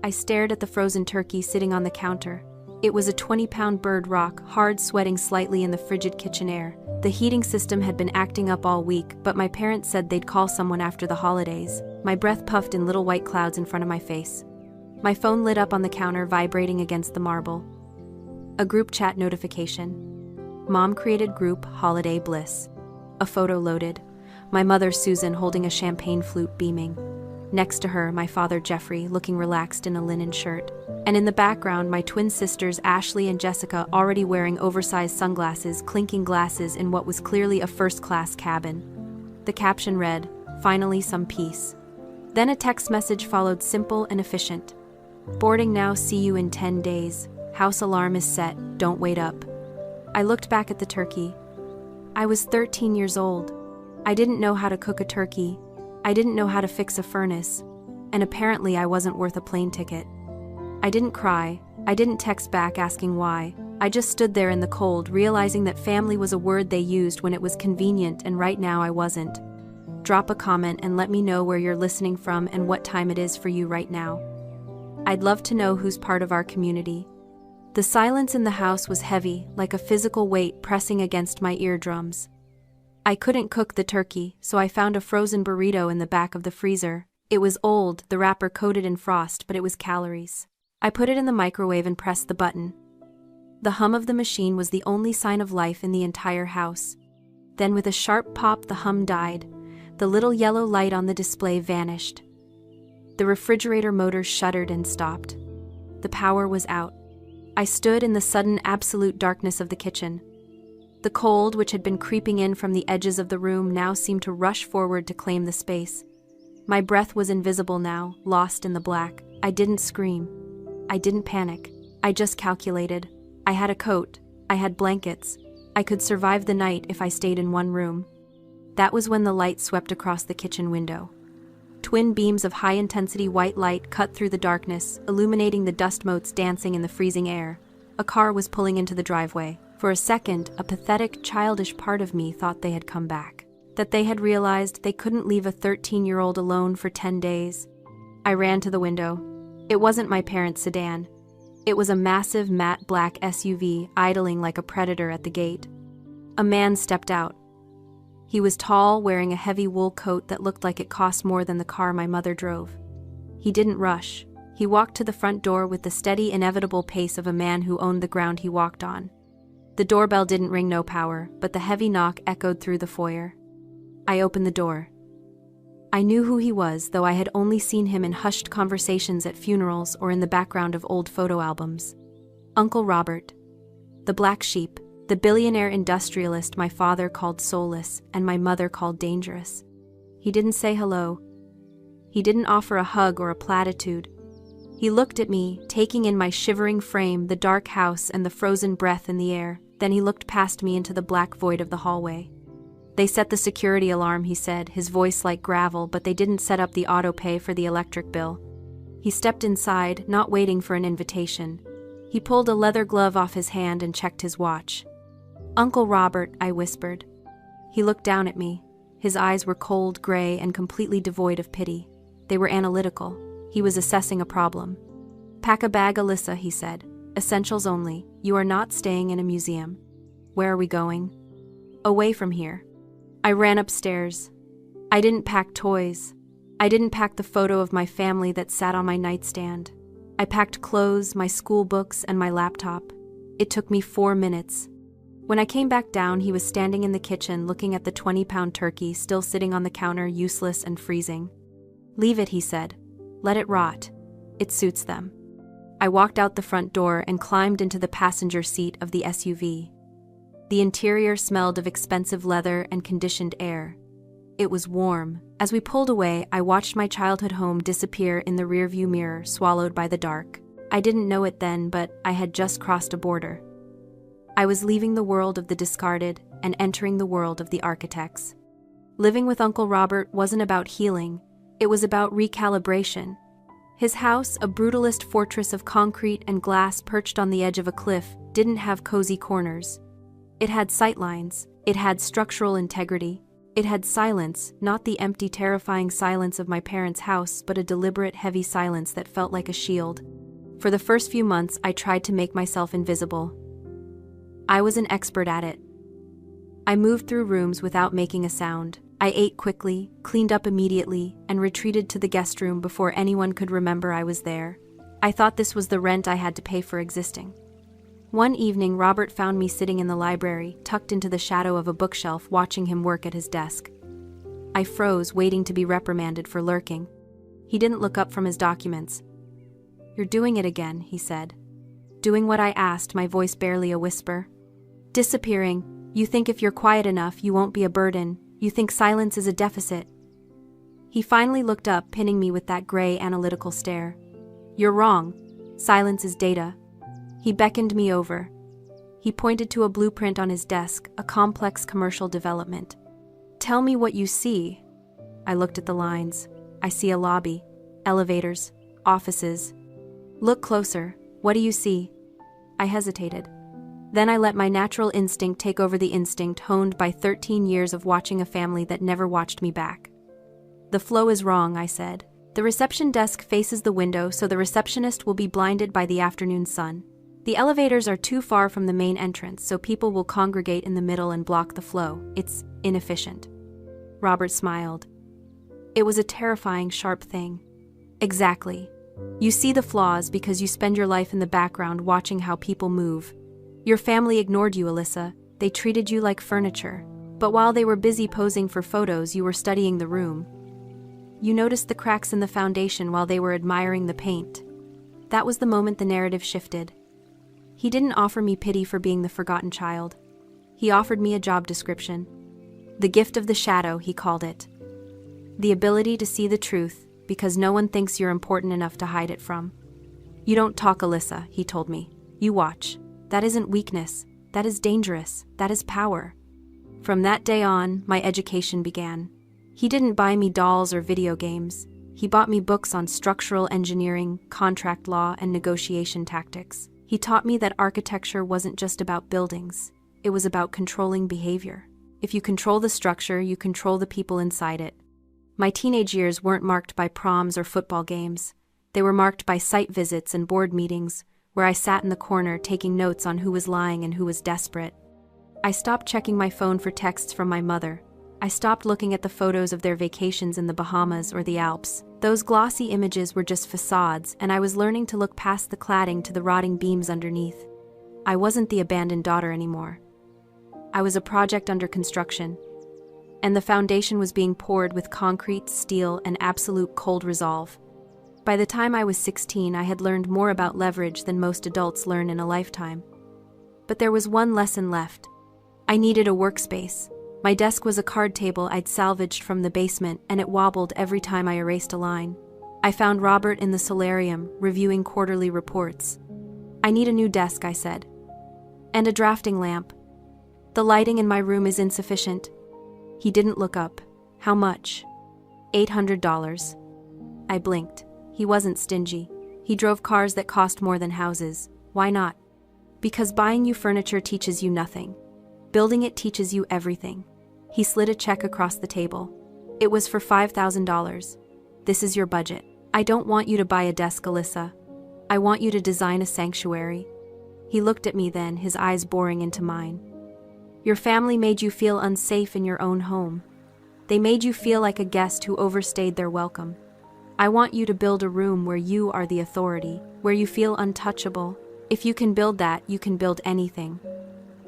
I stared at the frozen turkey sitting on the counter. It was a 20-pound bird rock, hard, sweating slightly in the frigid kitchen air. The heating system had been acting up all week, but my parents said they'd call someone after the holidays. My breath puffed in little white clouds in front of my face. My phone lit up on the counter, vibrating against the marble. A group chat notification. Mom created group Holiday Bliss. A photo loaded. My mother Susan holding a champagne flute, beaming. Next to her, my father Jeffrey looking relaxed in a linen shirt. And in the background, my twin sisters Ashley and Jessica already wearing oversized sunglasses, clinking glasses in what was clearly a first-class cabin. The caption read, "Finally some peace." Then a text message followed, simple and efficient. "Boarding now, see you in 10 days. House alarm is set, don't wait up." I looked back at the turkey. I was 13 years old. I didn't know how to cook a turkey. I didn't know how to fix a furnace. And apparently I wasn't worth a plane ticket. I didn't cry. I didn't text back asking why. I just stood there in the cold, realizing that family was a word they used when it was convenient, and right now I wasn't. Drop a comment and let me know where you're listening from and what time it is for you right now. I'd love to know who's part of our community. The silence in the house was heavy, like a physical weight pressing against my eardrums. I couldn't cook the turkey, so I found a frozen burrito in the back of the freezer. It was old, the wrapper coated in frost, but it was calories. I put it in the microwave and pressed the button. The hum of the machine was the only sign of life in the entire house. Then with a sharp pop, the hum died. The little yellow light on the display vanished. The refrigerator motor shuddered and stopped. The power was out. I stood in the sudden absolute darkness of the kitchen. The cold, which had been creeping in from the edges of the room, now seemed to rush forward to claim the space. My breath was invisible now, lost in the black. I didn't scream. I didn't panic. I just calculated. I had a coat. I had blankets. I could survive the night if I stayed in one room. That was when the light swept across the kitchen window. Twin beams of high-intensity white light cut through the darkness, illuminating the dust motes dancing in the freezing air. A car was pulling into the driveway. For a second, a pathetic, childish part of me thought they had come back. That they had realized they couldn't leave a 13-year-old alone for 10 days. I ran to the window. It wasn't my parents' sedan. It was a massive, matte black SUV idling like a predator at the gate. A man stepped out. He was tall, wearing a heavy wool coat that looked like it cost more than the car my mother drove. He didn't rush. He walked to the front door with the steady, inevitable pace of a man who owned the ground he walked on. The doorbell didn't ring, no power, but the heavy knock echoed through the foyer. I opened the door. I knew who he was, though I had only seen him in hushed conversations at funerals or in the background of old photo albums. Uncle Robert. The black sheep, the billionaire industrialist my father called soulless and my mother called dangerous. He didn't say hello. He didn't offer a hug or a platitude. He looked at me, taking in my shivering frame, the dark house, and the frozen breath in the air. Then he looked past me into the black void of the hallway. "They set the security alarm," he said, his voice like gravel, "but they didn't set up the auto-pay for the electric bill." He stepped inside, not waiting for an invitation. He pulled a leather glove off his hand and checked his watch. "Uncle Robert," I whispered. He looked down at me. His eyes were cold, gray, and completely devoid of pity. They were analytical. He was assessing a problem. "Pack a bag, Alyssa," he said. "Essentials only. You are not staying in a museum." "Where are we going?" "Away from here." I ran upstairs. I didn't pack toys. I didn't pack the photo of my family that sat on my nightstand. I packed clothes, my school books, and my laptop. It took me 4 minutes. When I came back down, he was standing in the kitchen looking at the 20-pound turkey still sitting on the counter, useless and freezing. "Leave it," he said. "Let it rot. It suits them." I walked out the front door and climbed into the passenger seat of the SUV. The interior smelled of expensive leather and conditioned air. It was warm. As we pulled away, I watched my childhood home disappear in the rearview mirror, swallowed by the dark. I didn't know it then, but I had just crossed a border. I was leaving the world of the discarded and entering the world of the architects. Living with Uncle Robert wasn't about healing. It was about recalibration. His house, a brutalist fortress of concrete and glass perched on the edge of a cliff, didn't have cozy corners. It had sightlines. It had structural integrity. It had silence, not the empty, terrifying silence of my parents' house, but a deliberate, heavy silence that felt like a shield. For the first few months, I tried to make myself invisible. I was an expert at it. I moved through rooms without making a sound. I ate quickly, cleaned up immediately, and retreated to the guest room before anyone could remember I was there. I thought this was the rent I had to pay for existing. One evening, Robert found me sitting in the library, tucked into the shadow of a bookshelf, watching him work at his desk. I froze, waiting to be reprimanded for lurking. He didn't look up from his documents. "You're doing it again," he said. Doing what I asked, my voice barely a whisper. "Disappearing. You think if you're quiet enough, you won't be a burden. You think silence is a deficit." He finally looked up, pinning me with that gray, analytical stare. "You're wrong. Silence is data." He beckoned me over. He pointed to a blueprint on his desk, a complex commercial development. "Tell me what you see." I looked at the lines. "I see a lobby, elevators, offices." "Look closer. What do you see?" I hesitated. Then I let my natural instinct take over, the instinct honed by 13 years of watching a family that never watched me back. "The flow is wrong," I said. "The reception desk faces the window, so the receptionist will be blinded by the afternoon sun. The elevators are too far from the main entrance, so people will congregate in the middle and block the flow. It's inefficient." Robert smiled. It was a terrifying, sharp thing. "Exactly. You see the flaws because you spend your life in the background watching how people move. Your family ignored you, Alyssa. They treated you like furniture. But while they were busy posing for photos, you were studying the room. You noticed the cracks in the foundation while they were admiring the paint." That was the moment the narrative shifted. He didn't offer me pity for being the forgotten child. He offered me a job description. The gift of the shadow, he called it. The ability to see the truth, because no one thinks you're important enough to hide it from. "You don't talk, Alyssa," he told me. "You watch. That isn't weakness. That is dangerous. That is power." From that day on, my education began. He didn't buy me dolls or video games. He bought me books on structural engineering, contract law, and negotiation tactics. He taught me that architecture wasn't just about buildings. It was about controlling behavior. If you control the structure, you control the people inside it. My teenage years weren't marked by proms or football games. They were marked by site visits and board meetings, where I sat in the corner taking notes on who was lying and who was desperate. I stopped checking my phone for texts from my mother. I stopped looking at the photos of their vacations in the Bahamas or the Alps. Those glossy images were just facades, and I was learning to look past the cladding to the rotting beams underneath. I wasn't the abandoned daughter anymore. I was a project under construction, and the foundation was being poured with concrete, steel, and absolute cold resolve. By the time I was 16, I had learned more about leverage than most adults learn in a lifetime. But there was one lesson left. I needed a workspace. My desk was a card table I'd salvaged from the basement, and it wobbled every time I erased a line. I found Robert in the solarium, reviewing quarterly reports. "I need a new desk," I said. "And a drafting lamp. The lighting in my room is insufficient." He didn't look up. "How much?" $800. I blinked. He wasn't stingy. He drove cars that cost more than houses. Why not? Because buying you furniture teaches you nothing. Building it teaches you everything. He slid a check across the table. It was for $5,000. "This is your budget. I don't want you to buy a desk, Alyssa. I want you to design a sanctuary." He looked at me then, his eyes boring into mine. "Your family made you feel unsafe in your own home. They made you feel like a guest who overstayed their welcome. I want you to build a room where you are the authority, where you feel untouchable. If you can build that, you can build anything."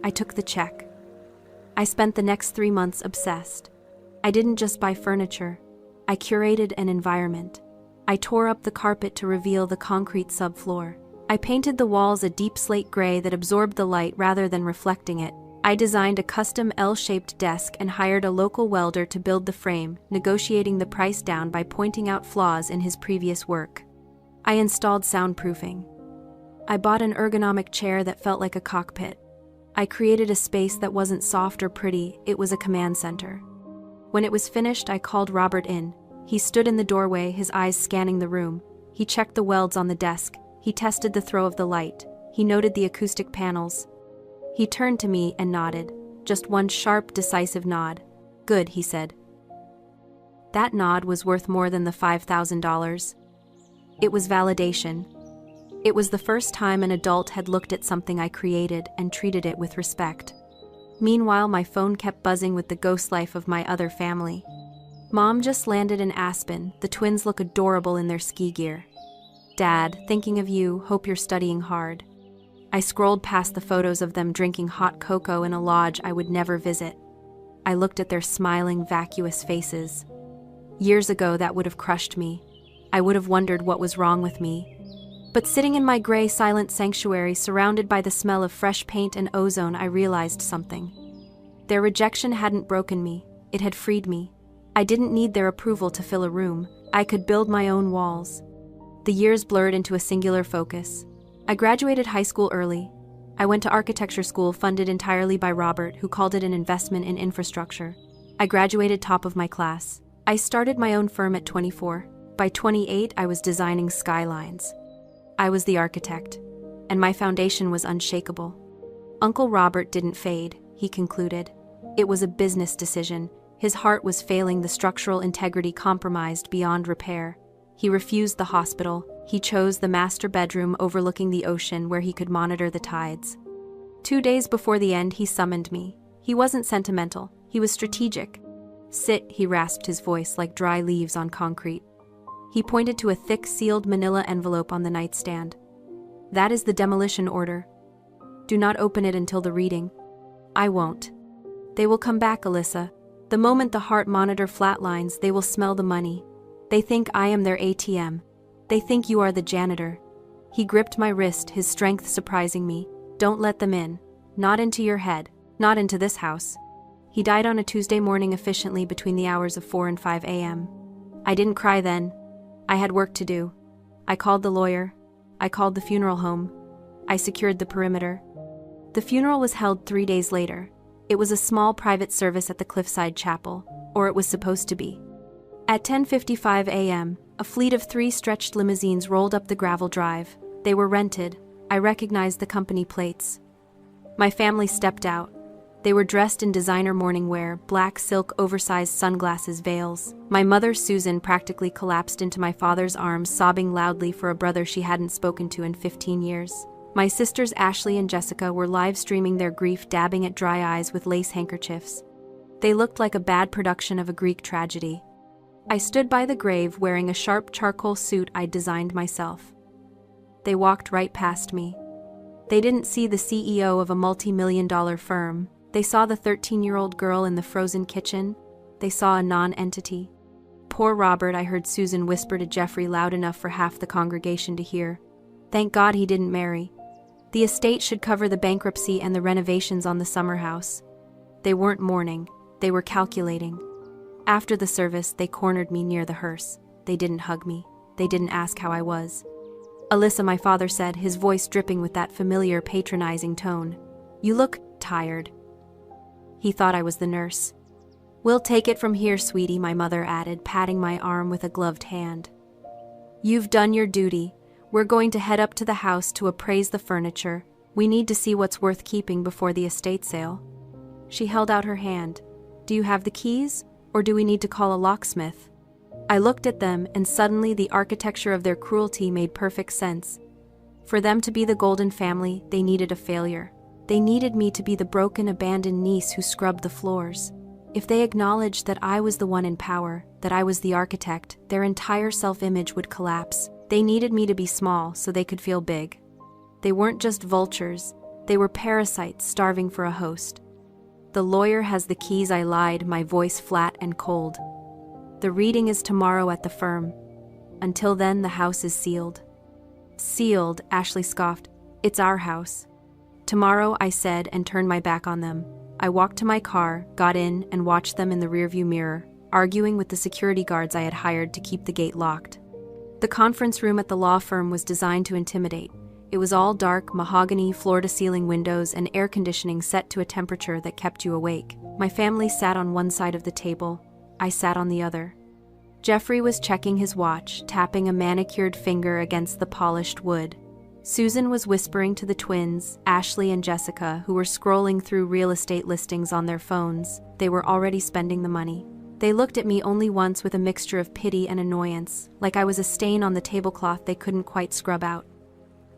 I took the check. I spent the next 3 months obsessed. I didn't just buy furniture. I curated an environment. I tore up the carpet to reveal the concrete subfloor. I painted the walls a deep slate gray that absorbed the light rather than reflecting it. I designed a custom L-shaped desk and hired a local welder to build the frame, negotiating the price down by pointing out flaws in his previous work. I installed soundproofing. I bought an ergonomic chair that felt like a cockpit. I created a space that wasn't soft or pretty, it was a command center. When it was finished, I called Robert in. He stood in the doorway, his eyes scanning the room. He checked the welds on the desk. He tested the throw of the light. He noted the acoustic panels. He turned to me and nodded. Just one sharp, decisive nod. Good, he said. That nod was worth more than the $5,000. It was validation. It was the first time an adult had looked at something I created and treated it with respect. Meanwhile, my phone kept buzzing with the ghost life of my other family. Mom just landed in Aspen. The twins look adorable in their ski gear. Dad, thinking of you, hope you're studying hard. I scrolled past the photos of them drinking hot cocoa in a lodge I would never visit. I looked at their smiling, vacuous faces. Years ago, that would have crushed me. I would have wondered what was wrong with me. But sitting in my gray, silent sanctuary, surrounded by the smell of fresh paint and ozone, I realized something. Their rejection hadn't broken me. It had freed me. I didn't need their approval to fill a room. I could build my own walls. The years blurred into a singular focus. I graduated high school early. I went to architecture school funded entirely by Robert, who called it an investment in infrastructure. I graduated top of my class. I started my own firm at 24. By 28, I was designing skylines. I was the architect, and my foundation was unshakable. Uncle Robert didn't fade, he concluded. It was a business decision. His heart was failing, the structural integrity compromised beyond repair. He refused the hospital. He chose the master bedroom overlooking the ocean where he could monitor the tides. 2 days before the end, he summoned me. He wasn't sentimental. He was strategic. Sit, he rasped, his voice like dry leaves on concrete. He pointed to a thick, sealed manila envelope on the nightstand. That is the demolition order. Do not open it until the reading. I won't. They will come back, Alyssa. The moment the heart monitor flatlines, they will smell the money. They think I am their ATM. They think you are the janitor. He gripped my wrist, his strength surprising me. Don't let them in. Not into your head. Not into this house. He died on a Tuesday morning efficiently between the hours of 4 and 5 a.m. I didn't cry then. I had work to do. I called the lawyer. I called the funeral home. I secured the perimeter. The funeral was held 3 days later. It was a small private service at the Cliffside Chapel, or it was supposed to be. At 10:55 a.m., a fleet of 3 stretched limousines rolled up the gravel drive. They were rented. I recognized the company plates. My family stepped out. They were dressed in designer morning wear, black silk oversized sunglasses, veils. My mother, Susan, practically collapsed into my father's arms, sobbing loudly for a brother she hadn't spoken to in 15 years. My sisters Ashley and Jessica were live streaming their grief, dabbing at dry eyes with lace handkerchiefs. They looked like a bad production of a Greek tragedy. I stood by the grave wearing a sharp charcoal suit I'd designed myself. They walked right past me. They didn't see the CEO of a multi-million-dollar firm. They saw the 13-year-old girl in the frozen kitchen. They saw a non-entity. Poor Robert, I heard Susan whisper to Jeffrey loud enough for half the congregation to hear. Thank God he didn't marry. The estate should cover the bankruptcy and the renovations on the summer house. They weren't mourning. They were calculating. After the service, they cornered me near the hearse. They didn't hug me. They didn't ask how I was. Alyssa, my father said, his voice dripping with that familiar, patronizing tone. You look tired. He thought I was the nurse. We'll take it from here, sweetie, my mother added, patting my arm with a gloved hand. You've done your duty. We're going to head up to the house to appraise the furniture. We need to see what's worth keeping before the estate sale. She held out her hand. Do you have the keys, or do we need to call a locksmith? I looked at them, and suddenly the architecture of their cruelty made perfect sense. For them to be the Golden family, they needed a failure. They needed me to be the broken, abandoned niece who scrubbed the floors. If they acknowledged that I was the one in power, that I was the architect, their entire self-image would collapse. They needed me to be small so they could feel big. They weren't just vultures, they were parasites starving for a host. The lawyer has the keys, I lied, my voice flat and cold. The reading is tomorrow at the firm. Until then, the house is sealed. Sealed, Ashley scoffed. It's our house. Tomorrow, I said, and turned my back on them. I walked to my car, got in, and watched them in the rearview mirror, arguing with the security guards I had hired to keep the gate locked. The conference room at the law firm was designed to intimidate. It was all dark, mahogany, floor-to-ceiling windows, and air conditioning set to a temperature that kept you awake. My family sat on one side of the table. I sat on the other. Jeffrey was checking his watch, tapping a manicured finger against the polished wood. Susan was whispering to the twins, Ashley and Jessica, who were scrolling through real estate listings on their phones. They were already spending the money. They looked at me only once with a mixture of pity and annoyance, like I was a stain on the tablecloth they couldn't quite scrub out.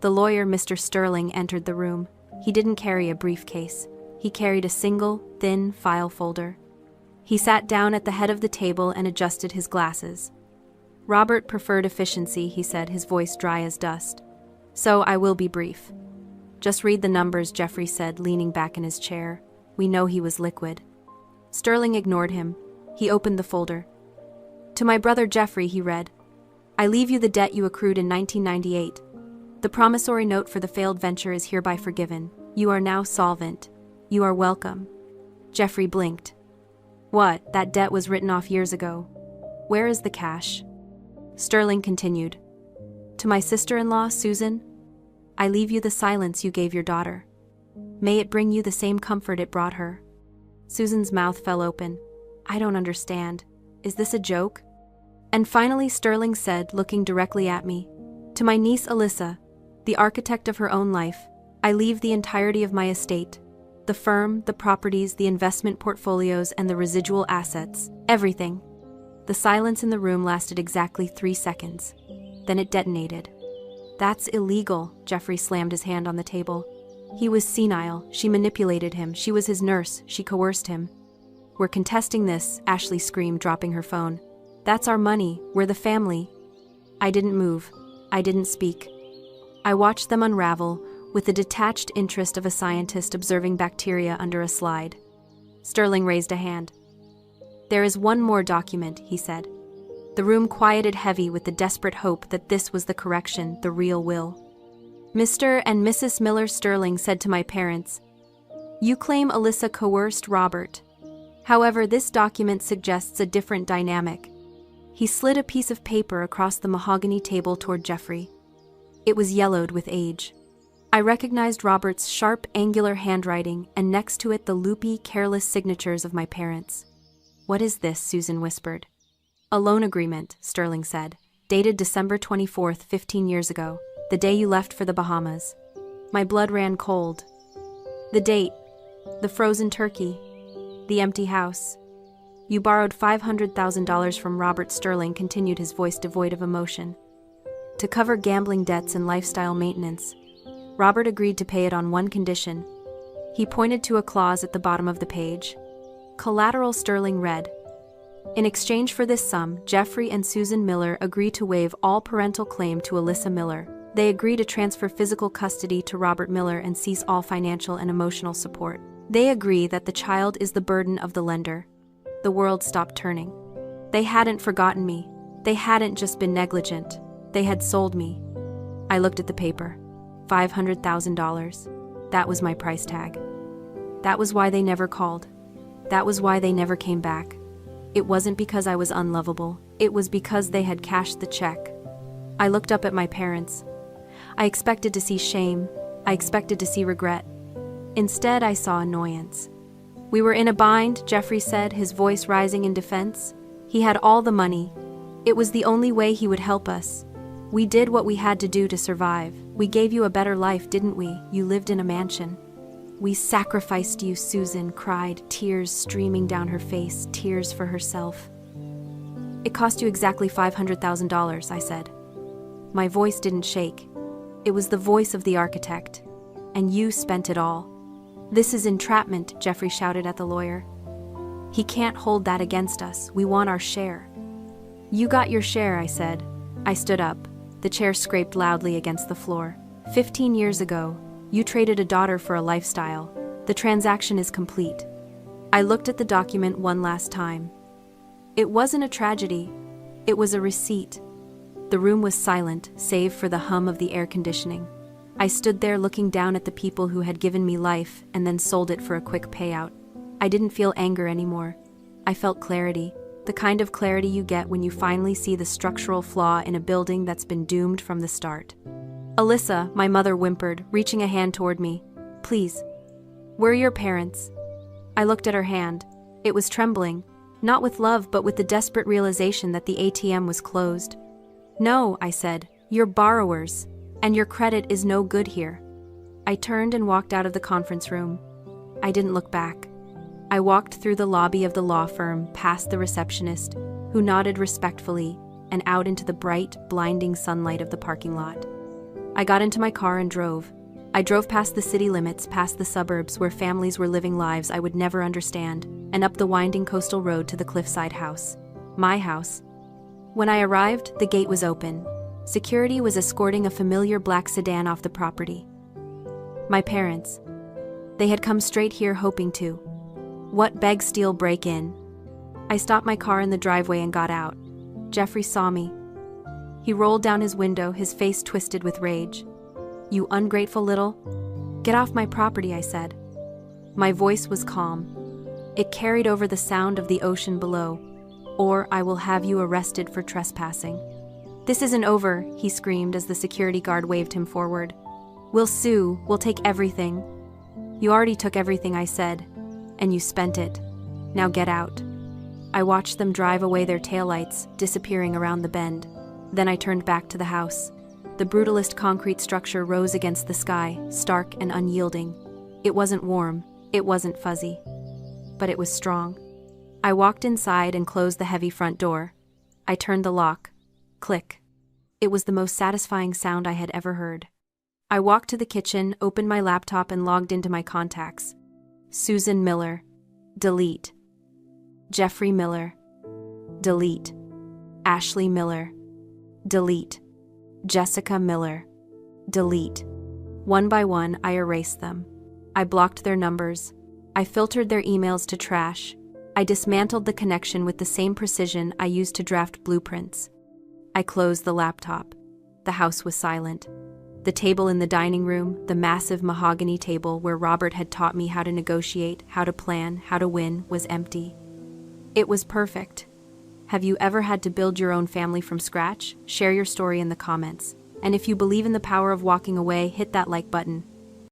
The lawyer, Mr. Sterling, entered the room. He didn't carry a briefcase. He carried a single, thin file folder. He sat down at the head of the table and adjusted his glasses. Robert preferred efficiency, he said, his voice dry as dust. So I will be brief. Just read the numbers, Jeffrey said, leaning back in his chair. We know he was liquid. Sterling ignored him. He opened the folder. To my brother Jeffrey, he read, I leave you the debt you accrued in 1998. The promissory note for the failed venture is hereby forgiven. You are now solvent. You are welcome. Jeffrey blinked. What? That debt was written off years ago. Where is the cash? Sterling continued. To my sister-in-law, Susan, I leave you the silence you gave your daughter. May it bring you the same comfort it brought her. Susan's mouth fell open. I don't understand. Is this a joke? And finally Sterling said, looking directly at me, to my niece Alyssa, the architect of her own life, I leave the entirety of my estate. The firm, the properties, the investment portfolios, and the residual assets. Everything. The silence in the room lasted exactly 3 seconds. Then it detonated. That's illegal, Jeffrey slammed his hand on the table. He was senile. She manipulated him. She was his nurse. She coerced him. We're contesting this, Ashley screamed, dropping her phone. That's our money. We're the family. I didn't move. I didn't speak. I watched them unravel, with the detached interest of a scientist observing bacteria under a slide. Sterling raised a hand. There is one more document, he said. The room quieted heavy with the desperate hope that this was the correction, the real will. Mr. and Mrs. Miller Sterling said to my parents, You claim Alyssa coerced Robert. However, this document suggests a different dynamic. He slid a piece of paper across the mahogany table toward Jeffrey. It was yellowed with age. I recognized Robert's sharp, angular handwriting, and next to it the loopy, careless signatures of my parents. What is this? Susan whispered. A loan agreement, Sterling said, dated December 24th, 15 years ago, the day you left for the Bahamas. My blood ran cold. The date, the frozen turkey, the empty house. You borrowed $500,000 from Robert, Sterling continued, his voice devoid of emotion. To cover gambling debts and lifestyle maintenance. Robert agreed to pay it on one condition. He pointed to a clause at the bottom of the page. Collateral, Sterling read. In exchange for this sum, Jeffrey and Susan Miller agree to waive all parental claim to Alyssa Miller. They agree to transfer physical custody to Robert Miller and cease all financial and emotional support. They agree that the child is the burden of the lender. The world stopped turning. They hadn't forgotten me. They hadn't just been negligent. They had sold me. I looked at the paper. $500,000. That was my price tag. That was why they never called. That was why they never came back. It wasn't because I was unlovable. It was because they had cashed the check. I looked up at my parents. I expected to see shame. I expected to see regret. Instead, I saw annoyance. We were in a bind, Jeffrey said, his voice rising in defense. He had all the money. It was the only way he would help us. We did what we had to do to survive. We gave you a better life, didn't we? You lived in a mansion. We sacrificed you, Susan cried, tears streaming down her face, tears for herself. It cost you exactly $500,000, I said. My voice didn't shake. It was the voice of the architect. And you spent it all. This is entrapment, Jeffrey shouted at the lawyer. He can't hold that against us. We want our share. You got your share, I said. I stood up. The chair scraped loudly against the floor. 15 years ago, you traded a daughter for a lifestyle. The transaction is complete. I looked at the document one last time. It wasn't a tragedy. It was a receipt. The room was silent, save for the hum of the air conditioning. I stood there looking down at the people who had given me life and then sold it for a quick payout. I didn't feel anger anymore. I felt clarity, the kind of clarity you get when you finally see the structural flaw in a building that's been doomed from the start. Alyssa, my mother whimpered, reaching a hand toward me. Please. We're your parents. I looked at her hand. It was trembling, not with love but with the desperate realization that the ATM was closed. No, I said, you're borrowers. And your credit is no good here. I turned and walked out of the conference room. I didn't look back. I walked through the lobby of the law firm, past the receptionist, who nodded respectfully, and out into the bright, blinding sunlight of the parking lot. I got into my car and drove. I drove past the city limits, past the suburbs where families were living lives I would never understand, and up the winding coastal road to the cliffside house. My house. When I arrived, the gate was open. Security was escorting a familiar black sedan off the property. My parents. They had come straight here hoping to. What beg, steal, break in? I stopped my car in the driveway and got out. Jeffrey saw me. He rolled down his window, his face twisted with rage. You ungrateful little... Get off my property, I said. My voice was calm. It carried over the sound of the ocean below. Or I will have you arrested for trespassing. This isn't over, he screamed as the security guard waved him forward. We'll sue, we'll take everything. You already took everything, I said, and you spent it. Now get out. I watched them drive away, their taillights disappearing around the bend. Then I turned back to the house. The brutalist concrete structure rose against the sky, stark and unyielding. It wasn't warm, it wasn't fuzzy, but it was strong. I walked inside and closed the heavy front door. I turned the lock. Click. It was the most satisfying sound I had ever heard. I walked to the kitchen, opened my laptop, and logged into my contacts. Susan Miller. Delete. Jeffrey Miller. Delete. Ashley Miller. Delete. Jessica Miller. Delete. One by one, I erased them. I blocked their numbers. I filtered their emails to trash. I dismantled the connection with the same precision I used to draft blueprints. I closed the laptop. The house was silent. The table in the dining room, the massive mahogany table where Robert had taught me how to negotiate, how to plan, how to win, was empty. It was perfect. Have you ever had to build your own family from scratch? Share your story in the comments. And if you believe in the power of walking away, hit that like button.